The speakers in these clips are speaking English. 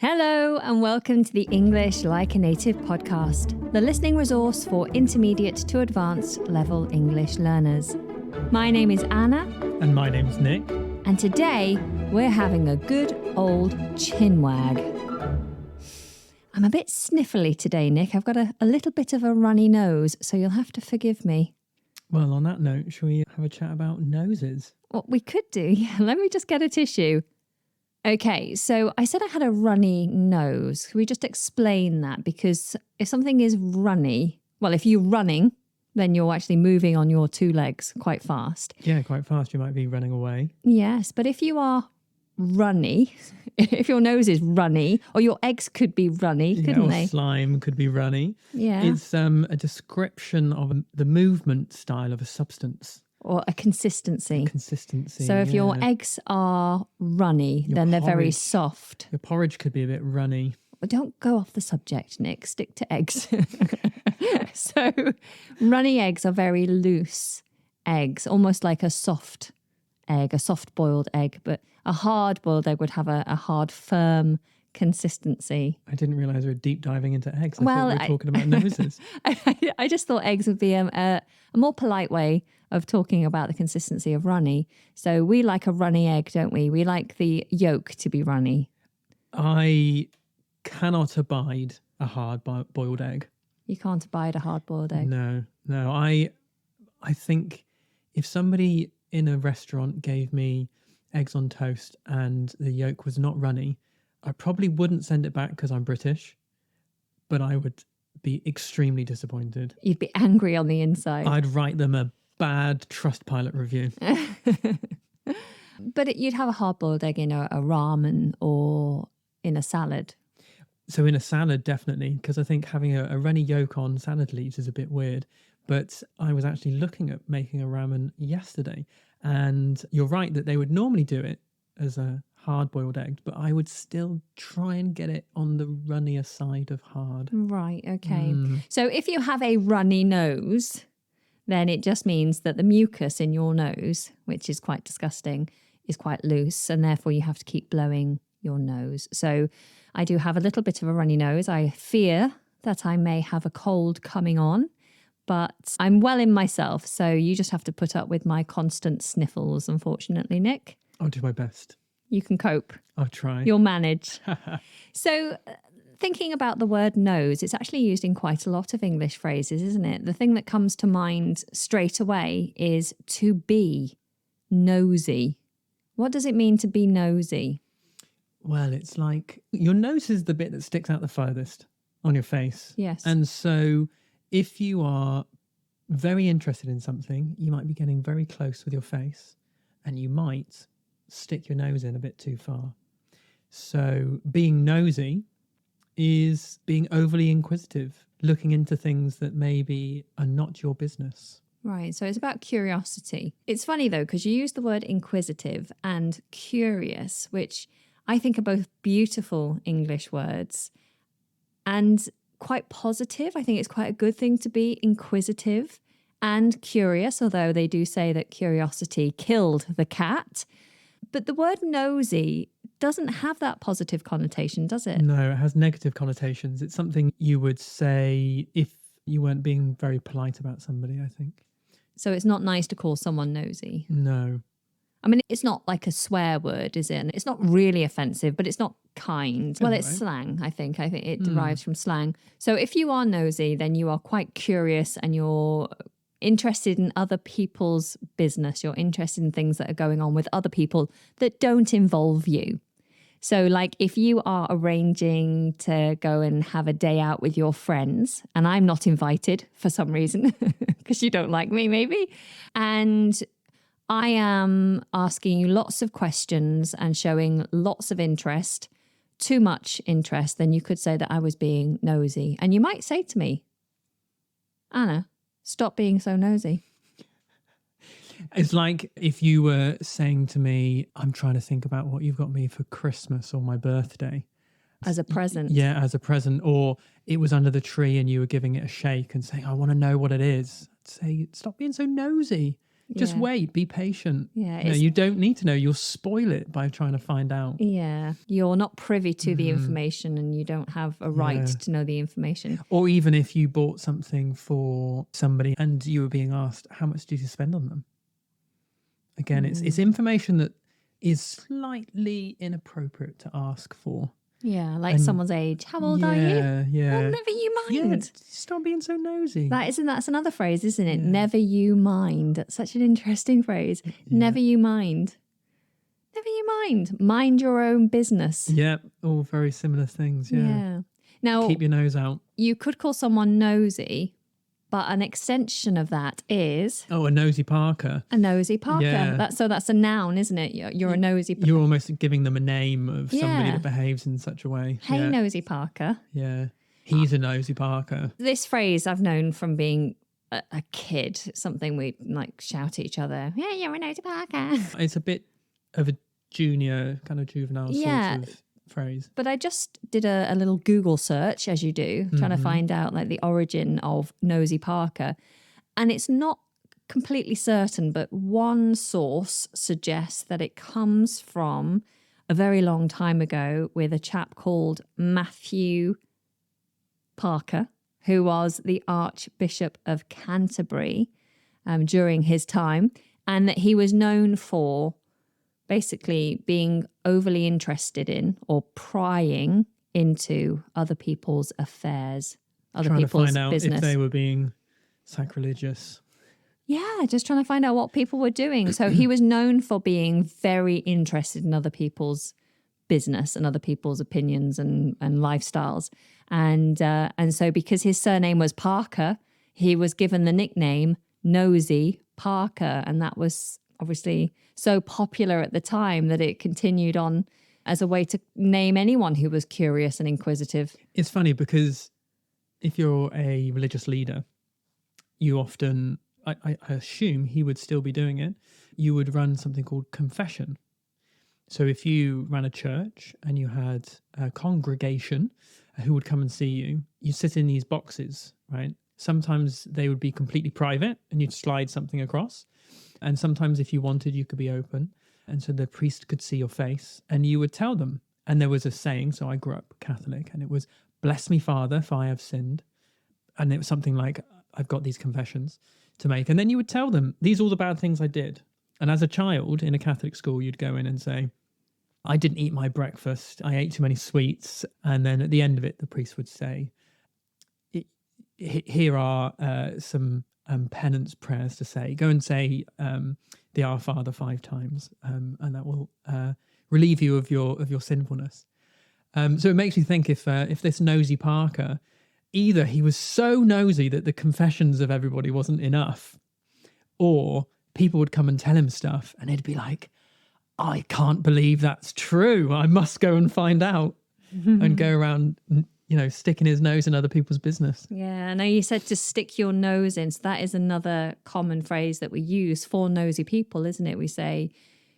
Hello and welcome to the English Like a Native podcast, the listening resource for intermediate to advanced level English learners. My name is Anna. And my name's Nick. And today we're having a good old chin wag. I'm a bit sniffly today, Nick. I've got a little bit of a runny nose, so you'll have to forgive me. Well, on that note, shall we have a chat about noses? What we could do, let me just get a tissue. Okay, so I said I had a runny nose. Can we just explain that? Because if something is runny, well, if you're running, then you're actually moving on your two legs quite fast. Yeah, quite fast. You might be running away. Yes, but if you are runny, if your nose is runny, or your eggs could be runny, couldn't or they? Slime could be runny. Yeah. It's a description of the movement style of a substance. Or a consistency. Consistency. So if your eggs are runny, then they're very soft. Your porridge could be a bit runny. Well, don't go off the subject, Nick. Stick to eggs. So runny eggs are very loose eggs, almost like a soft egg, a soft-boiled egg. But a hard-boiled egg would have a hard, firm consistency. I didn't realise we were deep diving into eggs. I thought we were talking about noses. I just thought eggs would be a more polite way of talking about the consistency of runny. So we like a runny egg, don't we? We like the yolk to be runny. I cannot abide a hard-boiled egg. You can't abide a hard-boiled egg. No. I think if somebody in a restaurant gave me eggs on toast and the yolk was not runny, I probably wouldn't send it back because I'm British, but I would be extremely disappointed. You'd be angry on the inside. I'd write them a bad Trustpilot review. But you'd have a hard-boiled egg in a ramen or in a salad. So in a salad, definitely, because I think having a runny yolk on salad leaves is a bit weird. But I was actually looking at making a ramen yesterday, and you're right that they would normally do it as a hard-boiled egg, but I would still try and get it on the runnier side of hard. Right, okay. So if you have a runny nose, then it just means that the mucus in your nose, which is quite disgusting, is quite loose, and therefore you have to keep blowing your nose. So I do have a little bit of a runny nose. I fear that I may have a cold coming on, but I'm well in myself, so you just have to put up with my constant sniffles, unfortunately, Nick. I'll do my best. You can cope. I'll try. You'll manage. So thinking about the word nose, it's actually used in quite a lot of English phrases, isn't it? The thing that comes to mind straight away is to be nosy. What does it mean to be nosy? Well, it's like your nose is the bit that sticks out the furthest on your face. Yes. And so if you are very interested in something, you might be getting very close with your face and you might stick your nose in a bit too far. So being nosy is being overly inquisitive, looking into things that maybe are not your business. Right, so it's about curiosity. It's funny though, because you use the word inquisitive and curious, which I think are both beautiful English words and quite positive. I think it's quite a good thing to be inquisitive and curious, although they do say that curiosity killed the cat. But the word nosy doesn't have that positive connotation, does it? No, it has negative connotations. It's something you would say if you weren't being very polite about somebody, I think. So it's not nice to call someone nosy? No. I mean, it's not like a swear word, is it? And it's not really offensive, but it's not kind. Well, it's slang, I think. I think it derives from slang. So if you are nosy, then you are quite curious and you're interested in other people's business. You're interested in things that are going on with other people that don't involve you. So like if you are arranging to go and have a day out with your friends and I'm not invited for some reason because you don't like me maybe, and I am asking you lots of questions and showing lots of interest, too much interest, then you could say that I was being nosy. And you might say to me, Anna, stop being so nosy. It's like if you were saying to me, I'm trying to think about what you've got me for Christmas or my birthday. As a present. Yeah, as a present. Or it was under the tree and you were giving it a shake and saying, I want to know what it is. I'd say, stop being so nosy. Just Yeah. wait, be patient. Yeah, You know, you don't need to know. You'll spoil it by trying to find out. Yeah, you're not privy to the information and you don't have a right to know the information. Or even if you bought something for somebody and you were being asked, how much did you spend on them? Again, it's information that is slightly inappropriate to ask for. Yeah, like someone's age. How old are you? Yeah. Well, never you mind. Yeah, stop being so nosy. That's another phrase, isn't it? Never you mind. That's such an interesting phrase. Never you mind. Never you mind. Mind your own business. Yeah, all very similar things. Yeah. Now, Keep your nose out. you could call someone nosy, but an extension of that is Oh, a nosy Parker. a nosy Parker. Yeah. That's a noun, isn't it? You're a nosy Parker. You're almost giving them a name of somebody Yeah. that behaves in such a way. Hey, nosy Parker. Yeah. He's a nosy Parker. This phrase I've known from being a kid. It's something we like shout at each other. Yeah, you're a nosy Parker. It's a bit of a junior, kind of juvenile sort of phrase. But I just did a little Google search, as you do, trying to find out like the origin of nosy Parker. And it's not completely certain, but one source suggests that it comes from a very long time ago with a chap called Matthew Parker, who was the Archbishop of Canterbury during his time, and that he was known for basically being overly interested in or prying into other people's affairs, other Trying people's to find out business. if they were being sacrilegious. Yeah, just trying to find out what people were doing. So he was known for being very interested in other people's business and other people's opinions and lifestyles. And so because his surname was Parker, he was given the nickname Nosy Parker. And that was obviously so popular at the time that it continued on as a way to name anyone who was curious and inquisitive. It's funny because if you're a religious leader, you often, I assume he would still be doing it, you would run something called confession. So if you ran a church and you had a congregation who would come and see you, you sit in these boxes, right? Sometimes they would be completely private and you'd slide something across. And sometimes if you wanted, you could be open. And so the priest could see your face and you would tell them. And there was a saying, so I grew up Catholic, and it was, bless me, Father, for I have sinned. And it was something like, I've got these confessions to make. And then you would tell them, these are all the bad things I did. And as a child in a Catholic school, you'd go in and say, I didn't eat my breakfast. I ate too many sweets. And then at the end of it, the priest would say, here are some penance prayers to say. Go and say the Our Father 5 times, and that will relieve you of your sinfulness. So it makes me think if this nosy Parker, either he was so nosy that the confessions of everybody wasn't enough, or people would come and tell him stuff and he'd be like, I can't believe that's true. I must go and find out. And go around, sticking his nose in other people's business. Yeah, I know you said to stick your nose in. So that is another common phrase that we use for nosy people, isn't it? We say,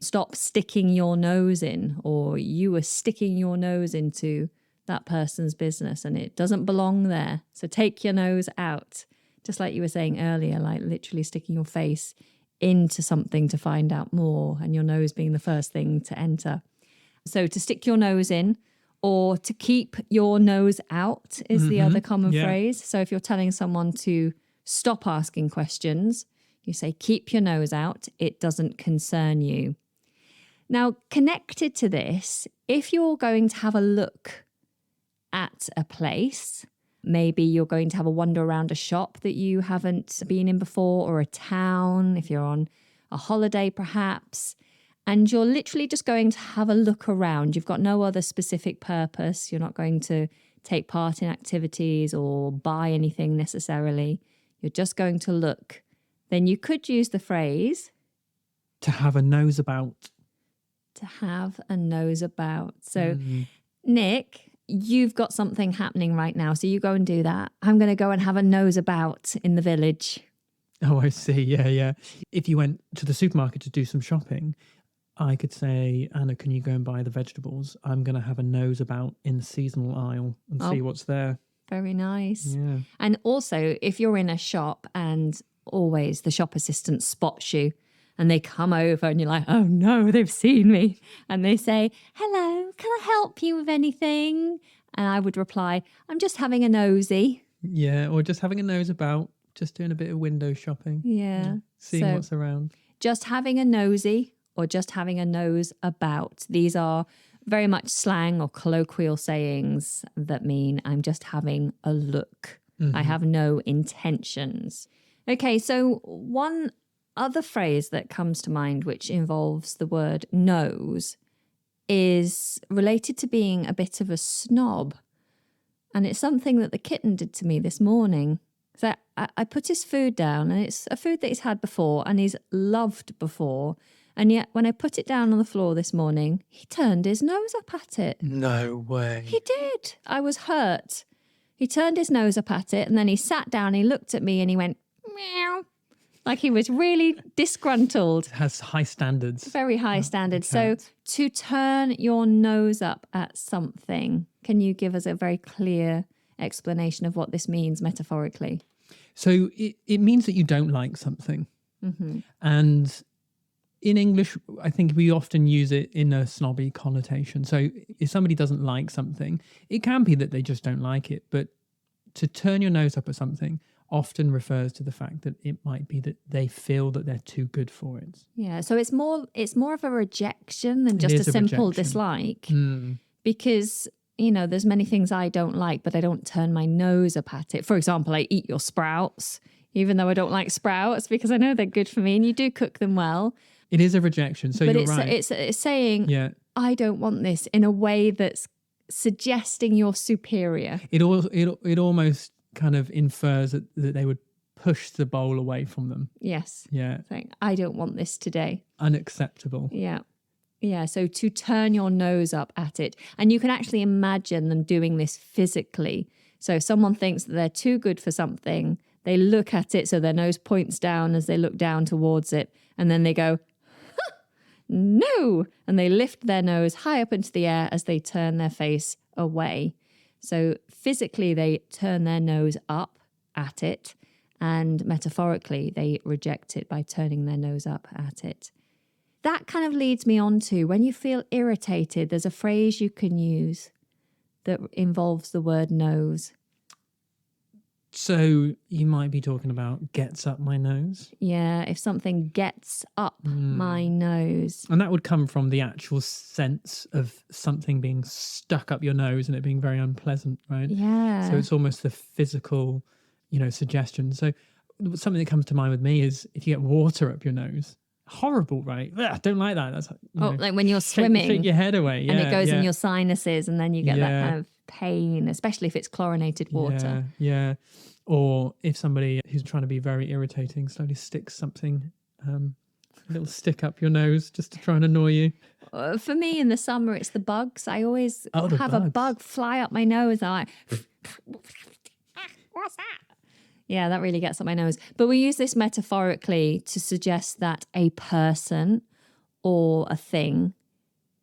stop sticking your nose in, or you are sticking your nose into that person's business and it doesn't belong there. So take your nose out. Just like you were saying earlier, like literally sticking your face into something to find out more, and your nose being the first thing to enter. So to stick your nose in, or to keep your nose out is the other common phrase. So if you're telling someone to stop asking questions, you say, keep your nose out. It doesn't concern you. Now, connected to this, if you're going to have a look at a place, maybe you're going to have a wander around a shop that you haven't been in before, or a town, if you're on a holiday perhaps, and you're literally just going to have a look around. You've got no other specific purpose. You're not going to take part in activities or buy anything necessarily. You're just going to look. Then you could use the phrase, to have a nose about. To have a nose about. So, Nick, you've got something happening right now. So you go and do that. I'm going to go and have a nose about in the village. Oh, I see. Yeah. If you went to the supermarket to do some shopping, I could say, Anna, can you go and buy the vegetables? I'm going to have a nose about in the seasonal aisle and see what's there. Very nice. Yeah. And also, if you're in a shop and always the shop assistant spots you and they come over and you're like, oh no, they've seen me. And they say, hello, can I help you with anything? And I would reply, I'm just having a nosy. Yeah, or just having a nose about, just doing a bit of window shopping. Yeah. Seeing So, what's around. just having a nosy or just having a nose about. These are very much slang or colloquial sayings that mean I'm just having a look. I have no intentions. Okay, so one other phrase that comes to mind which involves the word nose is related to being a bit of a snob. And it's something that the kitten did to me this morning. So I put his food down, and it's a food that he's had before and he's loved before. And yet when I put it down on the floor this morning, he turned his nose up at it. No way. He did. I was hurt. He turned his nose up at it and then he sat down, he looked at me and he went, meow. Like he was really disgruntled. It has high standards. Very high standards. So to turn your nose up at something, can you give us a very clear explanation of what this means metaphorically? So it means that you don't like something. And in English, I think we often use it in a snobby connotation. So if somebody doesn't like something, it can be that they just don't like it. But to turn your nose up at something often refers to the fact that it might be that they feel that they're too good for it. Yeah, so it's more of a rejection than just a simple dislike. Because, you know, there's many things I don't like, but I don't turn my nose up at it. For example, I eat your sprouts, even though I don't like sprouts because I know they're good for me and you do cook them well. It is a rejection. So but you're right. It's saying, I don't want this in a way that's suggesting you're superior. It almost kind of infers that they would push the bowl away from them. Yes. Yeah. Saying, I don't want this today. Unacceptable. Yeah. Yeah. So to turn your nose up at it. And you can actually imagine them doing this physically. So if someone thinks that they're too good for something, they look at it so their nose points down as they look down towards it. And then they go, no, and they lift their nose high up into the air as they turn their face away. So physically they turn their nose up at it, and metaphorically they reject it by turning their nose up at it. That kind of leads me on to when you feel irritated, there's a phrase you can use that involves the word nose. So you might be talking about gets up my nose. Yeah, if something gets up my nose. And that would come from the actual sense of something being stuck up your nose and it being very unpleasant, right? Yeah. So it's almost the physical, suggestion. So something that comes to mind with me is if you get water up your nose. Horrible, right? Ugh, don't like that. That's like when you're swimming. Shake your head away. Yeah, and it goes in your sinuses and then you get that kind of pain, especially if it's chlorinated water. Yeah. Or if somebody who's trying to be very irritating slowly sticks something, a little stick up your nose just to try and annoy you. For me in the summer, it's the bugs. I always have a bug fly up my nose. I'm like, what's that? Yeah, that really gets up my nose. But we use this metaphorically to suggest that a person or a thing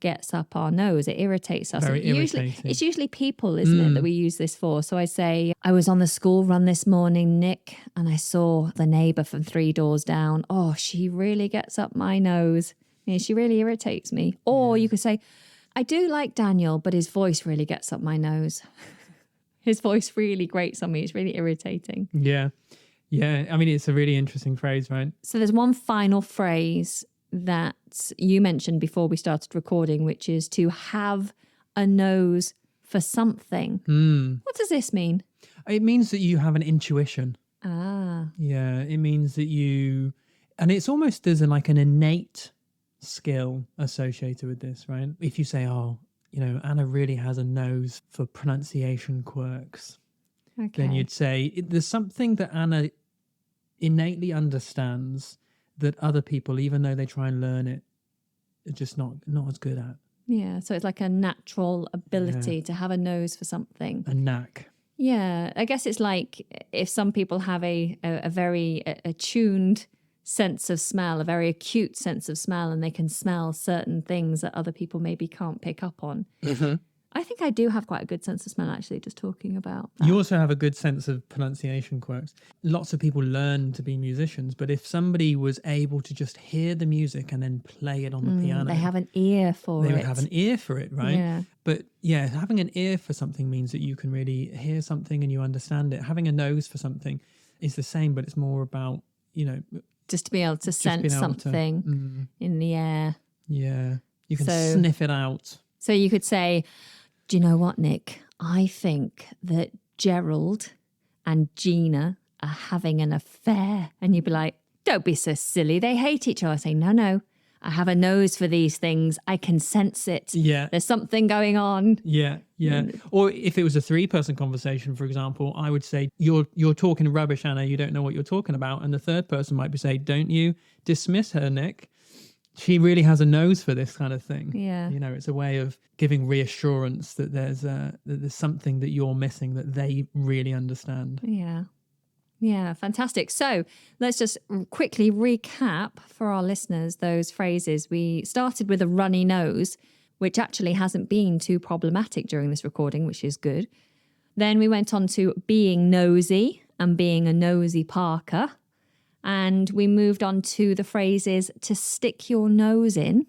gets up our nose. It irritates us. It's usually people, isn't it, that we use this for. So I say, I was on the school run this morning, Nick, and I saw the neighbour from 3 doors down. Oh, she really gets up my nose. Yeah, she really irritates me. Or you could say, I do like Daniel, but his voice really gets up my nose. His voice really grates on me. It's really irritating. Yeah. Yeah. I mean, it's a really interesting phrase, right? So there's one final phrase that you mentioned before we started recording, which is to have a nose for something. What does this mean? It means that you have an intuition. Ah. Yeah. It means that and it's almost there's an innate skill associated with this, right? If you say, Anna really has a nose for pronunciation quirks. Okay. Then you'd say there's something that Anna innately understands that other people, even though they try and learn it, are just not as good at. Yeah, so it's like a natural ability to have a nose for something. A knack. Yeah, I guess it's like if some people have a very attuned sense of smell, a very acute sense of smell, and they can smell certain things that other people maybe can't pick up on. I think I do have quite a good sense of smell, actually, just talking about that. You also have a good sense of pronunciation quirks. Lots of people learn to be musicians, but if somebody was able to just hear the music and then play it on the piano, they have an ear for it. They would have an ear for it, right? Yeah. But yeah, having an ear for something means that you can really hear something and you understand it. Having a nose for something is the same, but it's more about, just to be able to sense something in the air. Yeah. You can sniff it out. So you could say, do you know what, Nick? I think that Gerald and Gina are having an affair. And you'd be like, don't be so silly. They hate each other. I say, no. I have a nose for these things. I can sense it. Yeah. There's something going on. Yeah. Or if it was a 3-person conversation, for example, I would say, you're talking rubbish, Anna. You don't know what you're talking about. And the third person might be saying, don't you dismiss her, Nick. She really has a nose for this kind of thing. Yeah. It's a way of giving reassurance that there's something that you're missing that they really understand. Yeah, fantastic. So let's just quickly recap for our listeners those phrases. We started with a runny nose, which actually hasn't been too problematic during this recording, which is good. Then we went on to being nosy and being a nosy Parker. And we moved on to the phrases to stick your nose in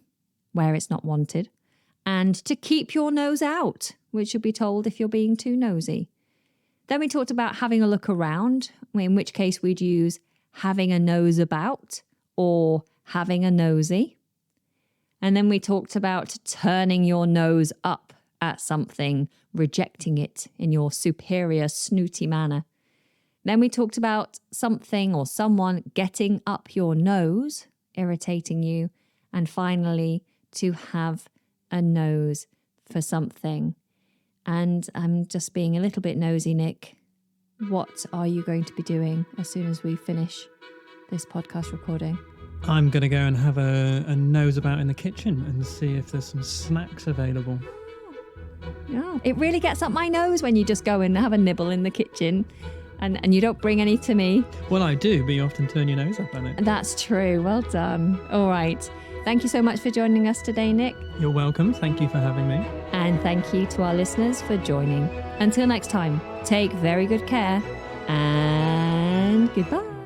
where it's not wanted and to keep your nose out, which you'll be told if you're being too nosy. Then we talked about having a look around, in which case we'd use having a nose about or having a nosy. And then we talked about turning your nose up at something, rejecting it in your superior snooty manner. Then we talked about something or someone getting up your nose, irritating you. And finally, to have a nose for something. And I'm just being a little bit nosy, Nick. What are you going to be doing as soon as we finish this podcast recording? I'm going to go and have a nose about in the kitchen and see if there's some snacks available. Yeah, it really gets up my nose when you just go and have a nibble in the kitchen. And you don't bring any to me. Well, I do, but you often turn your nose up on it. That's true. Well done. All right. Thank you so much for joining us today, Nick. You're welcome. Thank you for having me. And thank you to our listeners for joining. Until next time, take very good care and goodbye.